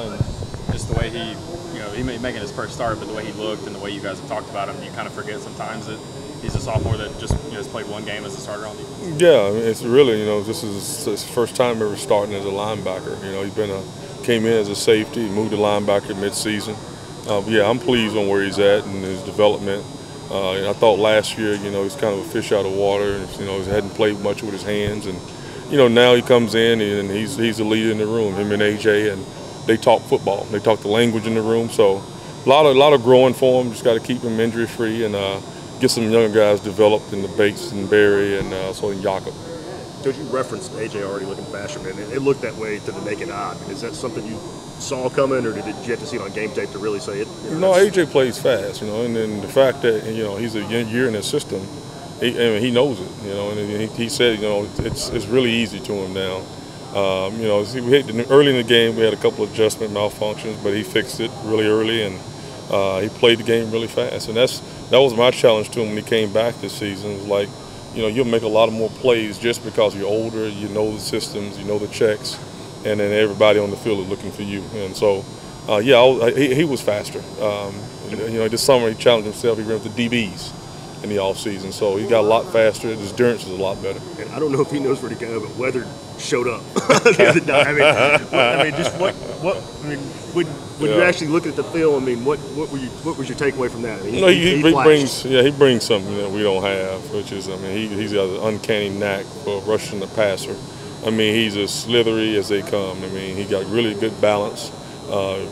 And just the way he making his first start, but the way he looked and the way you guys have talked about him, you kind of forget sometimes that he's a sophomore that just has played one game as a starter on defense. Yeah, I mean, it's really, this is his first time ever starting as a linebacker. He's came in as a safety, moved to linebacker midseason. Yeah, I'm pleased on where he's at and his development. And I thought last year, he's kind of a fish out of water. And, he hadn't played much with his hands, and now he comes in and he's the leader in the room. Him and AJ, and they talk football. They talk the language in the room. So a lot of growing for him. Just got to keep him injury free and get some younger guys developed in the Bates and Barry and so in Jakob. Coach, you referenced AJ already looking faster, man. It looked that way to the naked eye. Is that something you saw coming, or did you have to see it on game tape to really say it? No, AJ plays fast, and then the fact that he's a year in the system, he knows it, and he said it's really easy to him now. Early in the game we had a couple of adjustment malfunctions, but he fixed it really early, and he played the game really fast, and that was my challenge to him when he came back this season. It was like, you'll make a lot of more plays just because you're older, you know the systems, you know the checks, and then everybody on the field is looking for you. And so, yeah, he was faster. This summer he challenged himself. He ran with the DBs in the offseason, so he got a lot faster. His endurance is a lot better. And I don't know if he knows where to go, but weather showed up the other day. When you actually look at the film, what was your takeaway from that? He brings something that we don't have, which is, he's got an uncanny knack for rushing the passer. He's as slithery as they come. He got really good balance.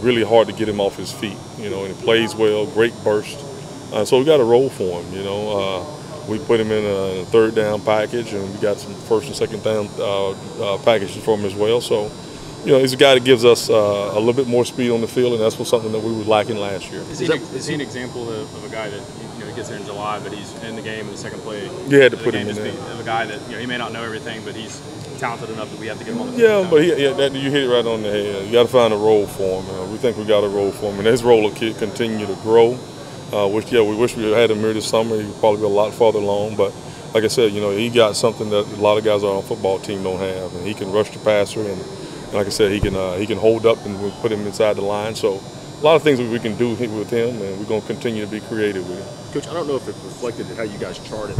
Really hard to get him off his feet. And he plays well. Great burst. So we got a role for him. We put him in a third down package, and we got some first and second down packages for him as well. So, he's a guy that gives us a little bit more speed on the field, and that's something that we were lacking last year. Is he an example of a guy that gets here in July, but he's in the game in the second play? You had to put him in there. Of a guy that he may not know everything, but he's talented enough that we have to get him on the Yeah, field. but you hit it right on the head. You got to find a role for him. We think we got a role for him, and his role will continue to grow. We wish we had him here this summer. He would probably be a lot farther along, but like I said, he got something that a lot of guys on our football team don't have, and he can rush the passer, and like I said, he can hold up, and we put him inside the line. So a lot of things that we can do with him, and we're going to continue to be creative with him. Coach, I don't know if it reflected how you guys charted